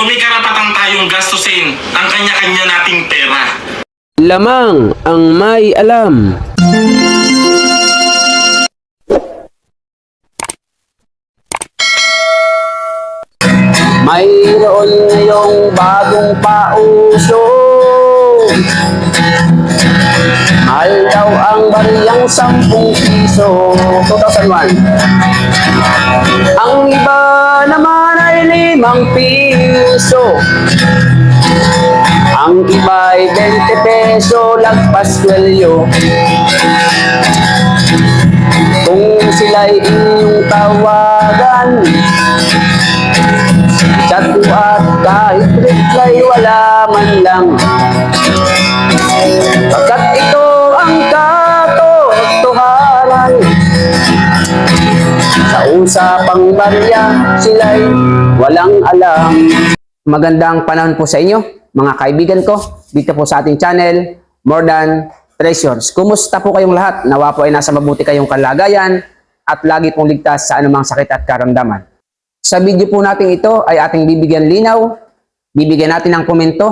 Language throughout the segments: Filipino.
may karapatan tayong gastusin ang kanya-kanya nating pera. Lamang ang may alam. Mayroon ngayong bagong pauso. Mahal daw ang bariyang 10 piso. 2001. Ang iba naman ay 5 piso. Ang iba ay 20 peso, lagpas kwelyo. Kung sila'y inyong tawagan, chat mo at kahit reply wala man lang. Pagkat ito ang katotohanan, sa usapang barya sila'y walang alam. Magandang panahon po sa inyo, mga kaibigan ko, dito po sa ating channel, More Than Treasures. Kumusta po kayong lahat? Nawa po ay nasa mabuti kayong kalagayan at lagi pong ligtas sa anumang sakit at karamdaman. Sa video po natin ito ay ating bibigyan linaw, bibigyan natin ng komento,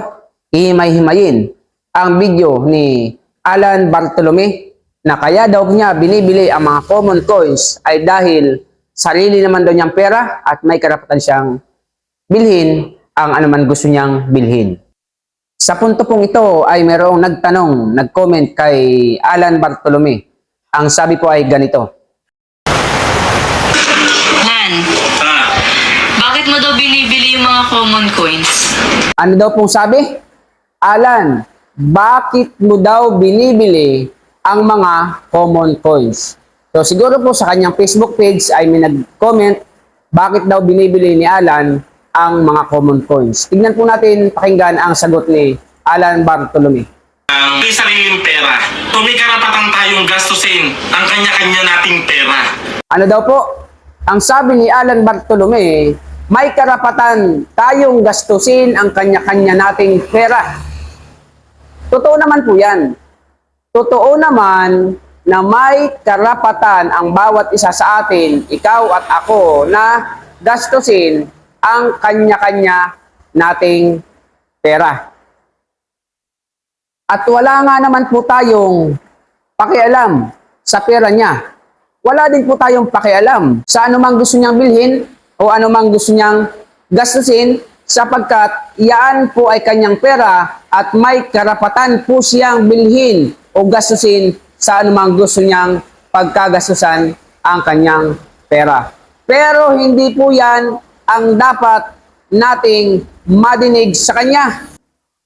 hihimay-himayin ang video ni Alan Bartolome na kaya daw niya binibili ang mga common coins ay dahil sarili naman daw niyang pera at may karapatan siyang bilhin ang anuman gusto niyang bilhin. Sa punto pong ito ay mayroong nagtanong, nag-comment kay Alan Bartolome. Ang sabi po ay ganito. Han, bakit mo daw binibili yung mga common coins? Ano daw pong sabi? Alan, bakit mo daw binibili ang mga common coins? So siguro po sa kanyang Facebook page ay may nag-comment bakit daw binibili ni Alan ang mga common coins. Tignan po natin, pakinggan ang sagot ni Alan Bartolome. May sariling pera. May karapatan tayong gastusin ang kanya-kanya nating pera. Ano daw po? Ang sabi ni Alan Bartolome, may karapatan tayong gastusin ang kanya-kanya nating pera. Totoo naman po yan. Totoo naman na may karapatan ang bawat isa sa atin, ikaw at ako, na gastusin ang kanya-kanya nating pera. At wala nga naman po tayong pakialam sa pera niya. Wala din po tayong pakialam sa anumang gusto niyang bilhin o anumang gusto niyang gastusin sapagkat iyan po ay kanyang pera at may karapatan po siyang bilhin o gastusin sa anumang gusto niyang pagkagastusan ang kanyang pera. Pero hindi po yan ang dapat nating madinig sa kanya.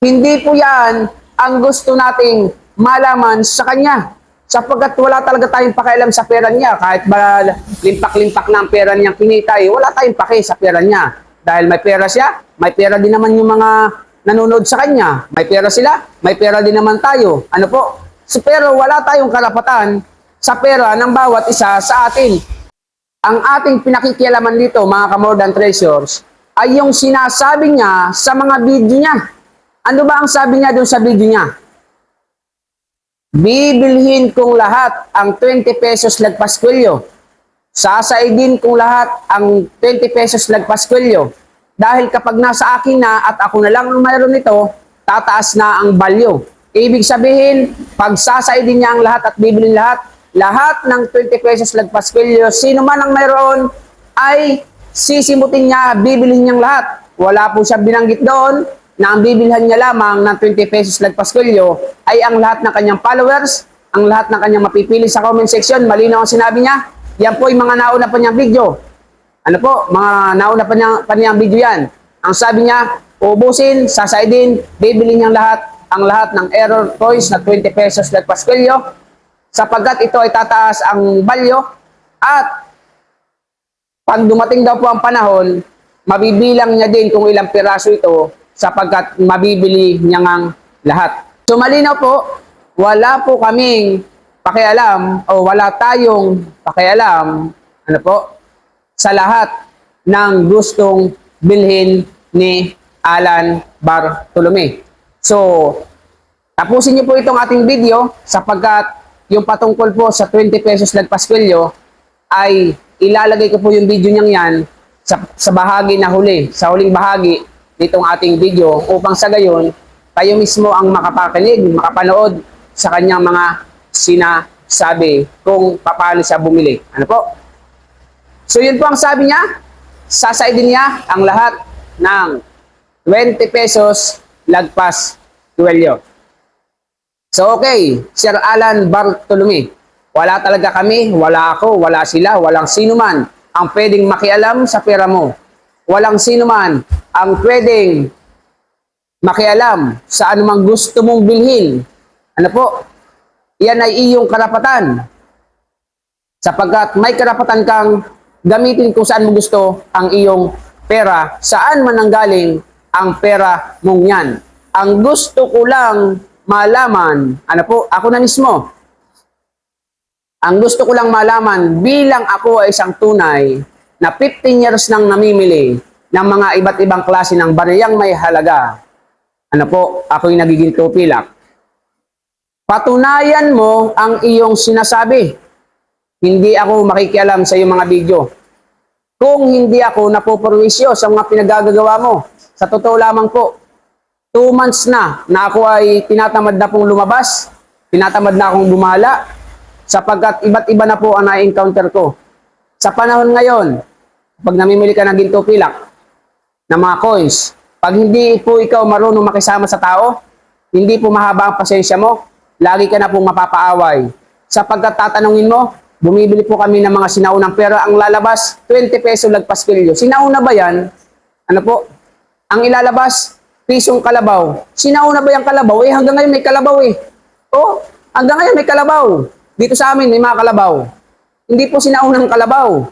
Hindi po yan ang gusto nating malaman sa kanya. Sapagkat wala talaga tayong pakialam sa pera niya. Kahit ba limpak-limpak na ang pera niyang kinitay, wala tayong paki sa pera niya. Dahil may pera siya, may pera din naman yung mga nanonood sa kanya. May pera sila, may pera din naman tayo. Ano po? So, pero wala tayong karapatan sa pera ng bawat isa sa atin. Ang ating pinakikialaman dito, mga ka-More Than Treasures, ay yung sinasabi niya sa mga video niya. Ano ba ang sabi niya doon sa video niya? Bibilhin kong lahat ang 20 pesos lagpas kwelyo. Sasaidin kong lahat ang 20 pesos lagpas kwelyo. Dahil kapag nasa akin na at ako na lang ang mayroon nito, tataas na ang value. Ibig sabihin, pag sasaidin niya ang lahat at bibilhin lahat ng 20 pesos lagpas kwelyo, sino man ang mayroon ay sisimutin niya, bibilhin niyang lahat. Wala po siya binanggit doon na ang bibilhan niya lamang ng 20 pesos lagpas kwelyo ay ang lahat ng kanyang followers, ang lahat ng kanyang mapipili sa comment section. Malinaw ang sinabi niya. Yan po yung mga nauna pa niyang video. Ano po? Mga nauna pa niyang video yan. Ang sabi niya, ubusin, sasaidin, bibilhin niyang lahat, ang lahat ng error coins na 20 pesos lagpas kwelyo sapagkat ito ay tataas ang value at pag dumating daw po ang panahon, mabibilang niya din kung ilang piraso ito sapagkat mabibili niya ngang lahat. So malinaw po, wala po kaming pakialam o wala tayong pakialam ano po, sa lahat ng gustong bilhin ni Alan Bartolome. So, tapusin niyo po itong ating video sapagkat yung patungkol po sa 20 pesos lagpas kwelyo ay ilalagay ko po yung video niyang yan sa bahagi na huli, sa huling bahagi nitong ating video upang sa gayon, kayo mismo ang makapakinig, makapanood sa kanyang mga sinasabi kung paano siya bumili. Ano po? So yun po ang sabi niya, sasaidin niya ang lahat ng 20 pesos lagpas tuwelyo. So okay, Sir Alan Bartolome, wala talaga kami, wala ako, wala sila, walang sino man ang pwedeng makialam sa pera mo. Walang sino man ang pwedeng makialam sa anumang gusto mong bilhin. Ano po? Yan ay iyong karapatan. Sapagkat may karapatan kang gamitin kung saan mo gusto ang iyong pera, saan man nanggaling ang pera mong yan. Ang gusto ko lang malaman, ano po, ako na mismo. Ang gusto ko lang malaman bilang ako ay isang tunay na 15 years nang namimili ng mga iba't ibang klase ng bariyang may halaga. Ano po, ako'y nagiging tupilak. Patunayan mo ang iyong sinasabi. Hindi ako makikialam sa iyong mga video. Kung hindi ako napupurwisyo sa mga pinagagagawa mo, sa totoo lamang po, 2 months na ako ay tinatamad na pong lumabas, tinatamad na akong bumala, sapagkat iba't iba na po ang na-encounter ko. Sa panahon ngayon, pag namimili ka ng ginto pilak, ng mga coins, pag hindi po ikaw marunong makisama sa tao, hindi po mahaba ang pasensya mo, lagi ka na pong mapapaaway. Sapagkat tatanungin mo, bumibili po kami ng mga sinaunang pera, ang lalabas, 20 peso lagpas kilyo. Sinauna ba yan? Ano po? Ang ilalabas, pisong kalabaw. Sinauna ba yung kalabaw? Eh, hanggang ngayon may kalabaw eh. Oh, hanggang ngayon may kalabaw. Dito sa amin, may mga kalabaw. Hindi po sinaunang kalabaw.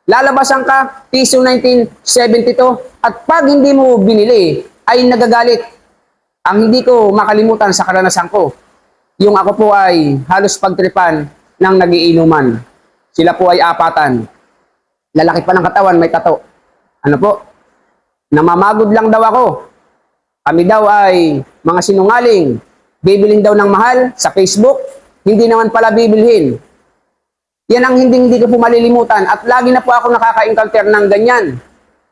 Lalabasan ka, piso 1972. At pag hindi mo binili, ay nagagalit. Ang hindi ko makalimutan sa karanasan ko, yung ako po ay halos pagtripan ng nagiinuman. Sila po ay apatan. Lalaki pa ng katawan, may tato. Ano po? Namamagod lang daw ako. Kami daw ay mga sinungaling. Bibilin daw ng mahal sa Facebook. Hindi naman pala bibilhin. Yan ang hindi ko po malilimutan. At lagi na po ako nakaka-encounter ng ganyan.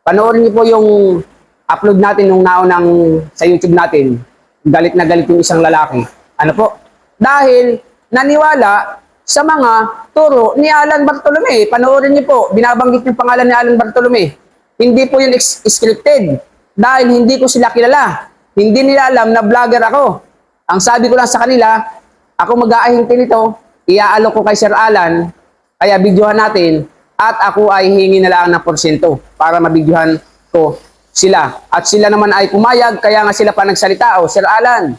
Panoorin niyo po yung upload natin nung naunang sa YouTube natin. Galit na galit yung isang lalaki. Ano po? Dahil naniwala sa mga turo ni Alan Bartolome. Panoorin niyo po. Binabanggit yung pangalan ni Alan Bartolome. Hindi po yun scripted. Dahil hindi ko sila kilala. Hindi nila alam na vlogger ako. Ang sabi ko lang sa kanila, ako mag-aahinti nito, iaalok ko kay Sir Alan, kaya videohan natin, at ako ay hingi na lang ng porsyento para mabidyohan ko sila. At sila naman ay pumayag, kaya nga sila pa nagsalita, o Sir Alan,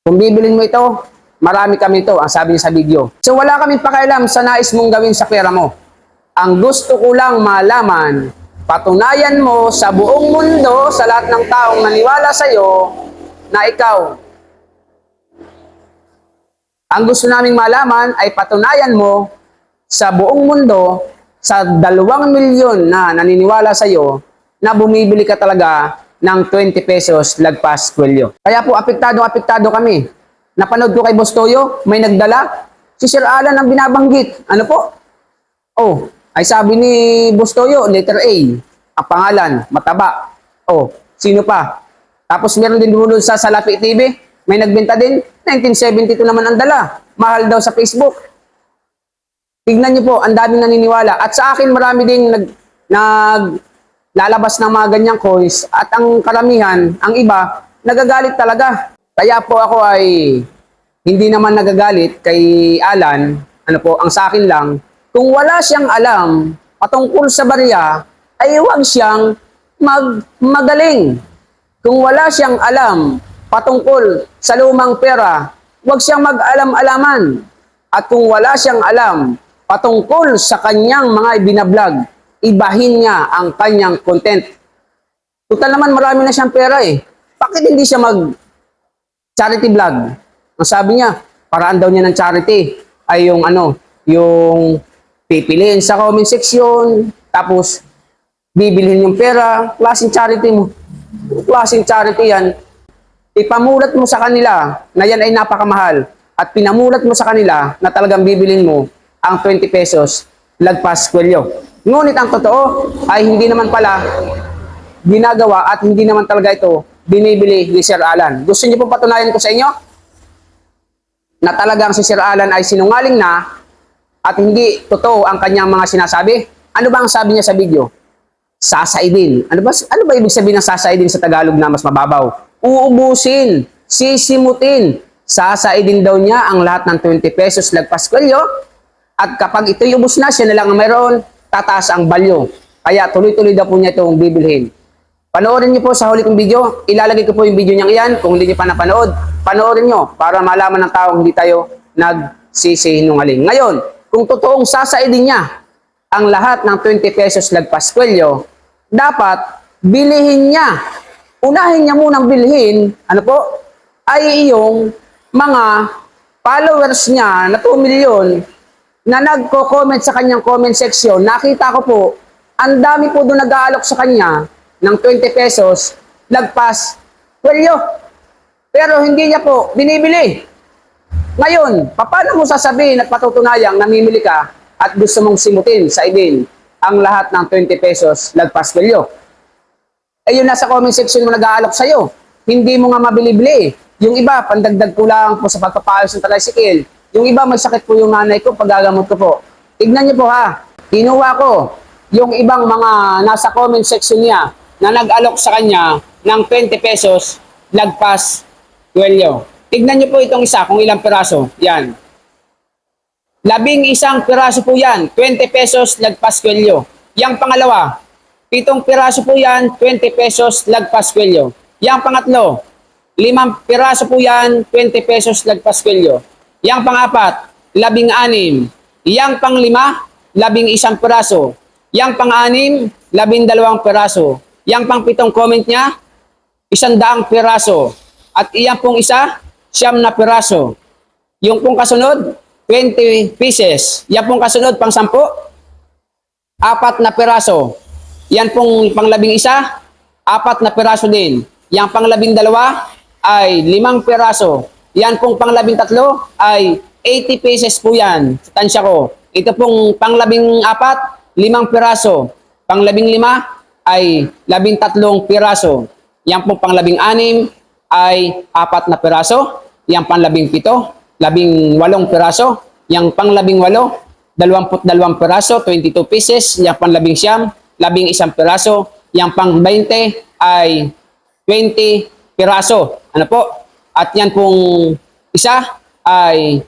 kung bibilin mo ito, marami kami ito, ang sabi niya sa video. So wala kaming pakialam sa nais mong gawin sa pera mo. Ang gusto ko lang malaman, patunayan mo sa buong mundo, sa lahat ng taong naniwala sa iyo, na ikaw. Ang gusto naming malaman ay patunayan mo sa buong mundo, sa 2 milyon na naniniwala sa iyo, na bumibili ka talaga ng 20 pesos lagpas kwelyo. Kaya po, apektado kami. Napanood ko kay Boss Toyo, may nagdala. Si Sir Alan ang binabanggit. Ano po? Oh, ay sabi ni Boss Toyo, letter A. Ang pangalan, mataba. Oh, sino pa? Tapos meron din doon sa Salapi TV, may nagbenta din. 1972 naman ang dala. Mahal daw sa Facebook. Tignan niyo po, ang daming naniniwala. At sa akin, marami ding lalabas ng mga ganyang coins. At ang karamihan, ang iba, nagagalit talaga. Kaya po ako ay hindi naman nagagalit kay Alan. Ano po, ang sa akin lang, kung wala siyang alam patungkol sa barya, ay huwag siyang magaling. Kung wala siyang alam patungkol sa lumang pera, huwag siyang mag-alam-alaman. At kung wala siyang alam patungkol sa kanyang mga ibinablog, ibahin niya ang kanyang content. Total naman marami na siyang pera eh. Bakit hindi siya mag-charity vlog? Ang sabi niya, paraan daw niya ng charity ay yung yung pipiliin sa comment section, tapos bibilhin yung pera, klaseng charity mo. Klaseng charity yan. Ipamulat mo sa kanila na yan ay napakamahal at pinamulat mo sa kanila na talagang bibilin mo ang 20 pesos lagpas kwelyo. Ngunit ang totoo ay hindi naman pala ginagawa at hindi naman talaga ito binibili ni Sir Alan. Gusto niyo po patunayan ko sa inyo na talagang si Sir Alan ay sinungaling na at hindi totoo ang kanyang mga sinasabi? Ano ba ang sabi niya sa video? Sasaidin. Ano ba ibig sabihin ng sasaidin sa Tagalog na mas mababaw? Uubusin, sisimutin. Sasaidin daw niya ang lahat ng 20 pesos lagpas kwelyo at kapag ito'y ubos na, siya na lang ang mayroon, tataas ang balyo. Kaya tuloy-tuloy daw po niya itong bibilhin. Panoorin niyo po sa huli kong video. Ilalagay ko po yung video niyang iyan. Kung hindi niyo pa napanood, panoorin niyo para malaman ng tao hindi tayo nagsisinungaling. Ngayon, kung totoong sasaidin niya ang lahat ng 20 pesos lagpas kwelyo, dapat bilihin niya. Unahin niya munang bilhin, ano po, ay iyong mga followers niya na 2 million na nagko-comment sa kanyang comment section. Nakita ko po, ang dami po doon nag-aalok sa kanya ng 20 pesos lagpas kwelyo. Pero hindi niya po binibili. Ngayon, paano mo sasabihin at patutunayang namimili ka at gusto mong simutin sa idin ang lahat ng 20 pesos lagpas kwelyo? Eh yun nasa comment section mo nag-aalok sa'yo. Hindi mo nga mabili-bili. Yung iba, pandagdag ko lang po sa pagpapaayos ng tricycle. Yung iba, may sakit po yung nanay ko, paggagamot ko po. Tignan niyo po ha, kinuha ko yung ibang mga nasa comment section niya na nag-alok sa kanya ng 20 pesos lagpas kwelyo. Tignan niyo po itong isa kung ilang piraso. Yan. 11 piraso po yan, 20 pesos lagpas kwelyo. Yang pangalawa, 7 piraso po yan, 20 pesos lagpas kwelyo. Yang pangatlo, 5 piraso po yan, 20 pesos lagpas kwelyo. Yang pangapat, 16. Yang panglima, 11 piraso. Yang pang-anim, 12 piraso. Yang pang-7 comment niya, 100 piraso. At iyan pong isa, 9 na piraso. Yung pong kasunod, 20 pieces. Yan pong kasunod, pang-10, 4 na piraso. Yan pong pang-11, 4 na piraso din. Yang pang-12 ay 5 piraso. Yan pong pang-13 ay 80 pieces po yan. Tansya ko. Ito pong pang-14, 5 piraso. Pang-15 ay 13 piraso. Yan pong pang-16 ay 4 na piraso. Yan pang-17, 18 piraso. Yang pang-18, 22 piraso, 22 pieces. Yang pang-19, 11 piraso. Yang pang-20 ay 20 piraso. Ano po? At yan pong isa ay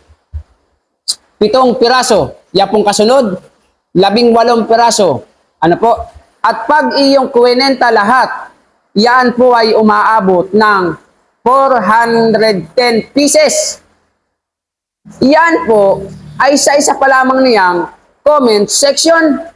7 piraso. Yan pong kasunod, 18 piraso. Ano po? At pag iyong kuwenenta lahat, yan po ay umaabot ng 410 pieces. Yan po ay isa-isa pa lamang niyang comment section.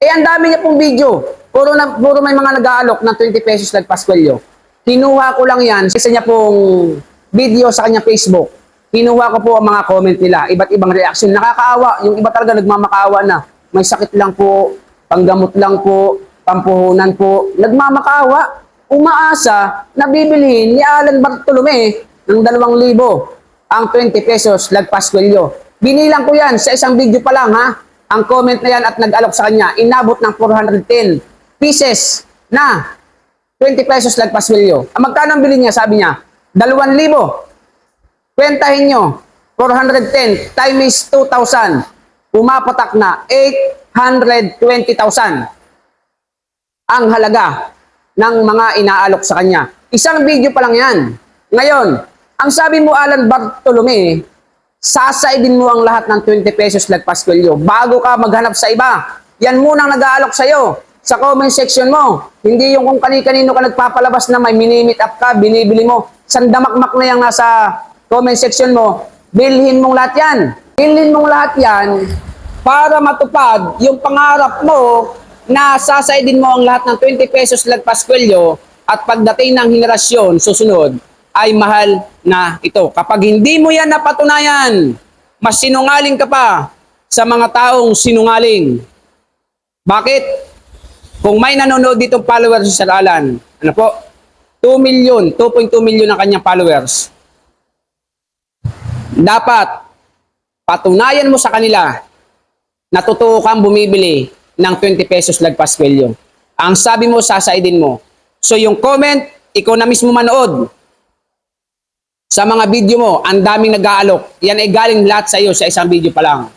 Eh, ang dami niya pong video. Puro may mga nag-aalok ng 20 pesos lagpas kwelyo. Kinuha ko lang yan sa niya pong video sa kanya Facebook. Kinuha ko po ang mga comment nila. Iba't ibang reaction. Nakakaawa. Yung iba talaga nagmamakaawa na. May sakit lang po, panggamot lang po, pampuhunan po. Nagmamakaawa. Umaasa na bibilhin ni Alan Bartolome ng 2,000 ang 20 pesos lagpas kwelyo. Binilang ko yan sa isang video pa lang ha. Ang comment na yan at nag-alok sa kanya, inabot ng 410 pieces na 20 pesos lagpas kwelyo. Ang magkano ang bilhin niya? Sabi niya, 2,000. Kwentahin nyo, 410 times 2,000. Pumapatak na 820,000 ang halaga ng mga inaalok sa kanya. Isang video pa lang yan. Ngayon, ang sabi mo Alan Bartolome, sasaidin mo ang lahat ng 20 pesos lagpas kwelyo bago ka maghanap sa iba. Yan munang nag-aalok sa'yo sa comment section mo. Hindi yung kung kani-kanino ka nagpapalabas na may minimit up ka, binibili mo. Sandamakmak na yung nasa comment section mo, bilhin mong lahat yan. Bilhin mong lahat yan para matupad yung pangarap mo na sasaidin mo ang lahat ng 20 pesos lagpas kwelyo at pagdating ng henerasyon susunod ay mahal na ito. Kapag hindi mo yan napatunayan, mas sinungaling ka pa sa mga taong sinungaling. Bakit? Kung may nanonood ditong followers si Sir Alan, ano po? 2 million, 2.2 million ang kanyang followers. Dapat patunayan mo sa kanila na totoo kang bumibili ng 20 pesos lagpas kwelyo. Ang sabi mo, sasaidin mo. So yung comment, ikaw na mismo manood. Sa mga video mo, ang daming nag-aalok. Yan ay galing lahat sa iyo sa isang video pa lang.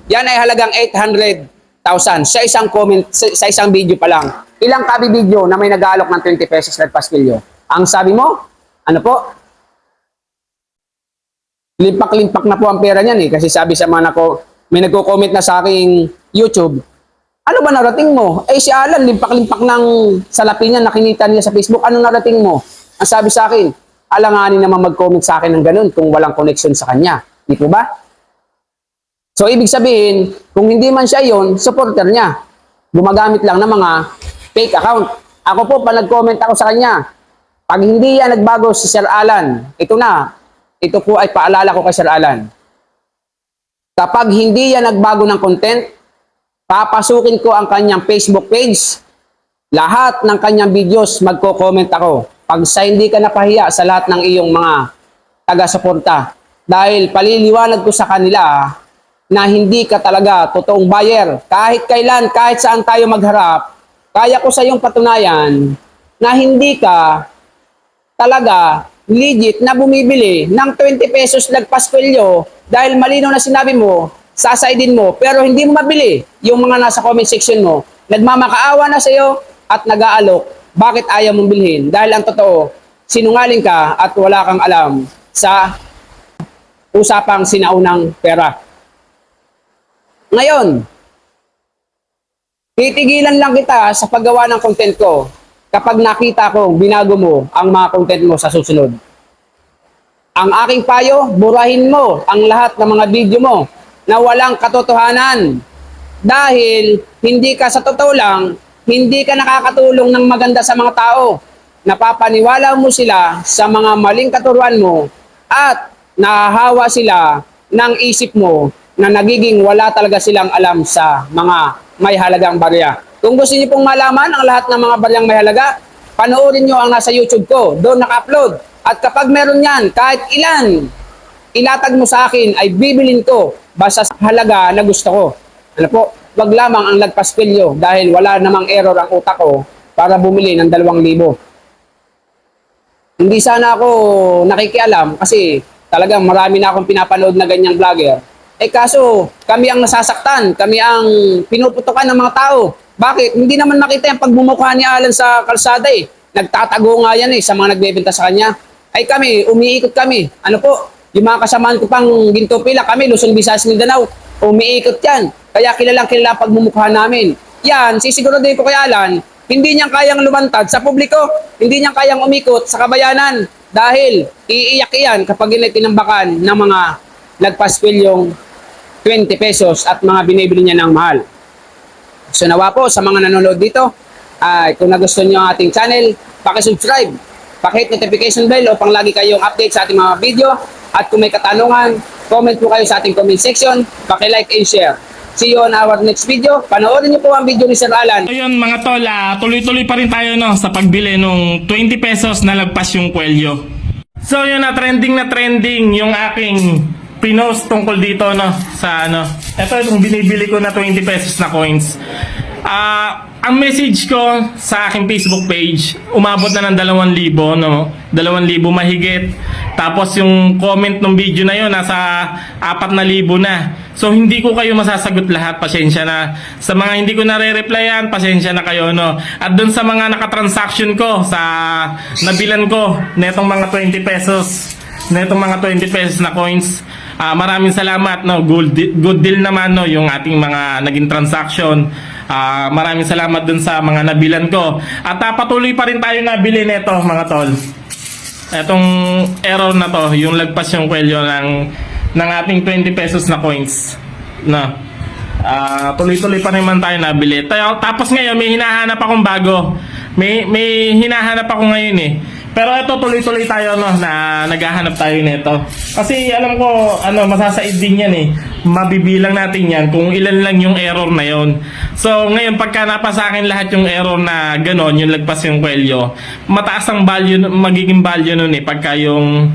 Yan ay halagang 800,000 sa isang comment, sa isang video pa lang. Ilang kabi video na may nag-aalok ng 20 pesos lagpas pilyo? Ang sabi mo, ano po? Limpak-limpak na po ang pera niyan eh. Kasi sabi sa mga may nagko-comment na sa aking YouTube, ano ba narating mo? Eh si Alan, limpak-limpak ng salapi niya, nakinita niya sa Facebook. Ano narating mo? Ang sabi sa akin, alanganin naman mag-comment sa akin ng ganun kung walang connection sa kanya. Di po ba? So, ibig sabihin, kung hindi man siya yon, supporter niya. Gumagamit lang ng mga fake account. Ako po, pa nag-comment ako sa kanya, pag hindi yan nagbago si Sir Alan, ito na, ito po ay paalala ko kay Sir Alan. Kapag hindi yan nagbago ng content, papasukin ko ang kanyang Facebook page. Lahat ng kanyang videos, magko-comment ako. Pag sa hindi ka napahiya sa lahat ng iyong mga taga-suporta. Dahil paliliwanag ko sa kanila na hindi ka talaga totoong buyer. Kahit kailan, kahit saan tayo magharap, kaya ko sa iyong patunayan na hindi ka talaga legit na bumibili ng 20 pesos lagpas pilyo dahil malinaw na sinabi mo, sasaidin mo, pero hindi mo mabili yung mga nasa comment section mo. Nagmamakaawa na sa iyo at nag-aalok. Bakit ayaw mong bilhin? Dahil ang totoo, sinungaling ka at wala kang alam sa usapang sinaunang pera. Ngayon, titigilan lang kita sa paggawa ng content ko kapag nakita ko binago mo ang mga content mo sa susunod. Ang aking payo, burahin mo ang lahat ng mga video mo na walang katotohanan. Dahil hindi ka sa totoo lang, hindi ka nakakatulong ng maganda sa mga tao. Napapaniwala mo sila sa mga maling katuruan mo at nahahawa sila ng isip mo na nagiging wala talaga silang alam sa mga may halagang barya. Kung gusto niyo pong malaman ang lahat ng mga baryang may halaga, panoorin niyo ang nasa YouTube ko. Doon naka-upload. At kapag meron yan, kahit ilan, ilatag mo sa akin ay bibilin ko basta sa halaga na gusto ko. Ano po? Wag lamang ang lagpas pilyo dahil wala namang error ang utak ko para bumili ng 2,000. Hindi sana ako nakikialam kasi talagang marami na akong pinapanood na ganyang vlogger. Eh kaso, kami ang nasasaktan, kami ang pinuputukan ng mga tao. Bakit? Hindi naman makita yung pagmumukha ni Alan sa kalsada eh. Nagtatago nga yan eh sa mga nagbebenta sa kanya. Ay kami, umiikot kami. Ano po? Yung mga kasamaan ko pang Ginto Pila, kami, Luzon, Visayas, Mindanao, umiikot yan. Kaya kilalang kilala pagmumukha namin. Yan, sisiguraduhin ko kay Alan, hindi niya kayang lumantad sa publiko, hindi niya kayang umikot sa kabayanan. Dahil iiyak yan kapag tinambakan ng mga nagpaspilyong 20 pesos at mga binibili niya ng mahal. So nawa po sa mga nanonood dito, kung nagustuhan niyo ang ating channel, paki-subscribe, paki-hit notification bell upang lagi kayong update sa ating mga video. At kung may katanungan, comment po kayo sa ating comment section, paki-like and share. See you on our next video. Panoorin niyo po ang video ni Sir Alan. So yun mga tol, tuloy-tuloy pa rin tayo no, sa pagbili nung 20 pesos na lagpas yung kwelyo. So yun na trending yung aking pinost tungkol dito no, sa ano. Ito yung binibili ko na 20 pesos na coins. Ang message ko sa aking Facebook page, umabot na ng 2,000, no? 2,000 mahigit. Tapos yung comment ng video na yun, nasa 4,000 na. So hindi ko kayo masasagot lahat, pasensya na. Sa mga hindi ko nare-replyan, pasensya na kayo, no? At dun sa mga nakatransaction ko, sa nabilan ko, netong mga 20 pesos, netong mga 20 pesos na coins, maraming salamat, no? Good deal naman, no? Yung ating mga naging transaction. Maraming salamat dun sa mga nabilan ko. At patuloy pa rin tayo nabili nito mga tol. Etong error na to, yung lagpas yung kwelyo ng ating 20 pesos na coins. No. Tuloy-tuloy pa rin man tayo nabili. Tapos ngayon may hinahanap akong bago. May hinahanap ako ngayon eh. Pero ito tuloy-tuloy tayo no, na naghahanap tayo nito. Kasi alam ko masasaid din yan eh. Mabibilang natin yan kung ilan lang yung error na yon. So ngayon pagka napasa akin lahat yung error na ganon, yung lagpas yung kwelyo, mataas ang value, magiging value nun eh pagka yung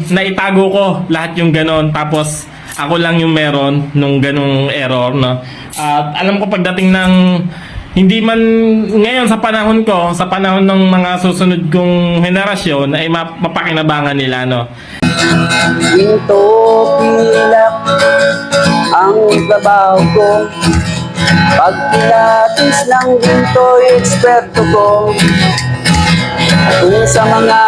naitago ko lahat yung ganon, tapos ako lang yung meron nung ganong error no. At alam ko pagdating ng hindi man ngayon sa panahon ko, sa panahon ng mga susunod kong henerasyon ay mapakinabangan nila, no? Ginto pilak ang trabaho ko. Pag pilates ng ginto, eksperto ko. Kung sa mga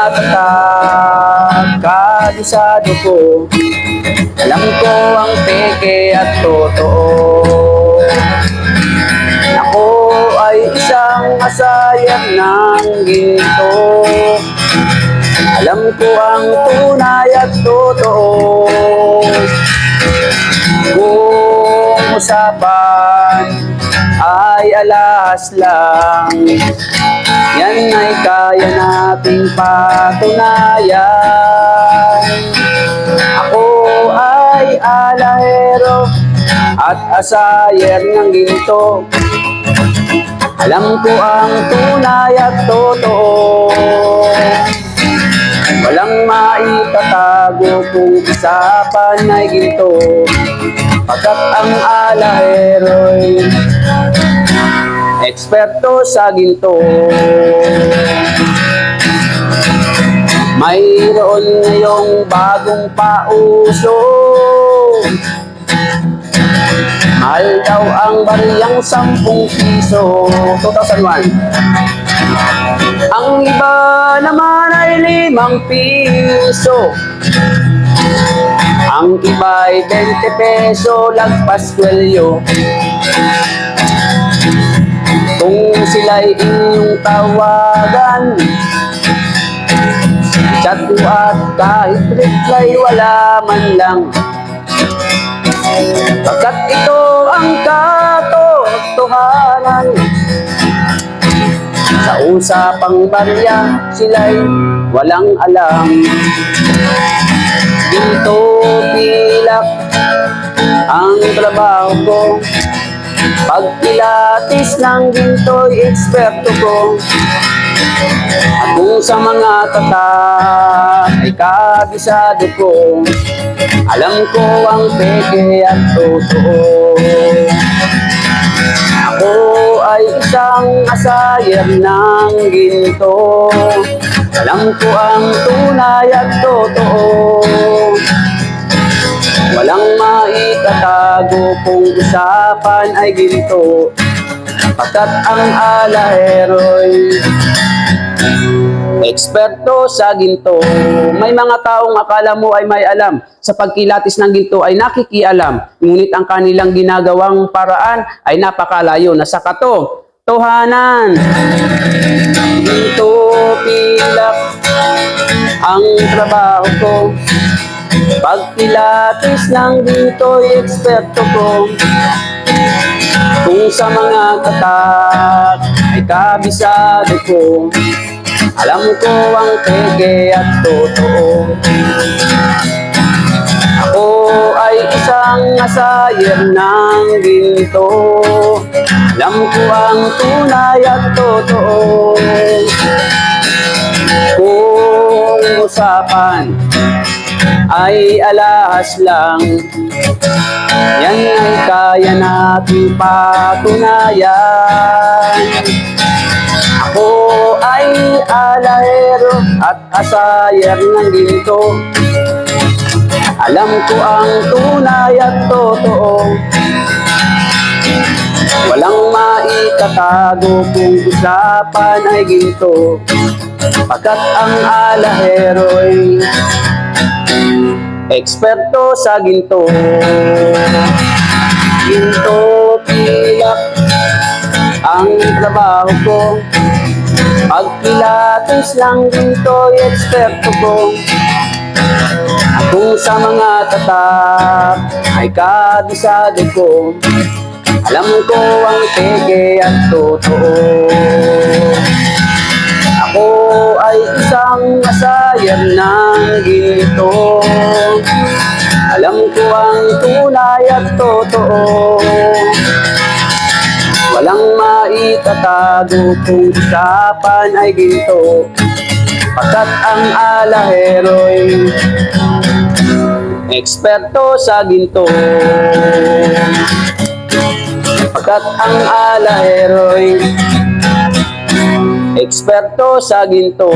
kabisado ko, alam ko ang peke at totoo. Ako ay isang masayang ng ginto. Alam ko ang tunay at totoo. Kung usapan ay alas lang, yan ay kaya nating patunayan. Ako ay alahero at asayer ng ginto. Alam ko ang tunay at totoo. Walang maitatago kung usapan ay ginto, pagkat ang alahero'y eksperto sa ginto. Mayroon ngayong bagong pauso, mahal daw ang bariyang 10 piso, 2001. Ang iba naman ay 5 piso. Ang iba ay 20 peso, lagpas kwelyo. Kung sila'y inyong tawagan, chat mo at kahit reply wala man lang. Pagkat ito ang katotohanan, sa usapang barya sila'y walang alam. Ginto pilak ang trabaho ko. Pag pilates ng ginto'y eksperto ko. At kung sa mga tatak ay kabisado ko, alam ko ang peke at totoo. Ako ay isang asayer ng ginto. Alam ko ang tunay at totoo. Walang maitatago kung usapan ay ginto, pagkat ang alahero'y eksperto sa ginto. May mga taong akala mo ay may alam sa pagkilatis ng ginto ay nakikialam, ngunit ang kanilang ginagawang paraan ay napakalayo na sa katotohanan. Ginto pilak ang trabaho ko. Pag pilates ng ginto'y eksperto ko. Kung sa mga tatak ay kabisado ko, alam ko ang peke at totoo. Ako ay isang asayer ng ginto. Alam ko ang tunay at totoo. Kung usapan ay alahas lang, yan ay kaya nating patunayan. Ako ay alahero at asayer ng ginto. Alam ko ang tunay at totoo. Walang maitatago kung usapan ay ginto, pagkat ang alahero'y eksperto sa ginto. Ginto pilak ang trabaho ko. Pag pilates lang ginto'y eksperto ko. Kung sa mga tatak ay kabisado ko, alam ko ang peke at totoo. Ako ay isang asayer ng ginto. Alam ko ang tunay at totoo. Walang maitatago kung usapan ay ginto, pagkat ang alahero'y eksperto sa ginto. Pagkat ang alahero'y eksperto sa ginto.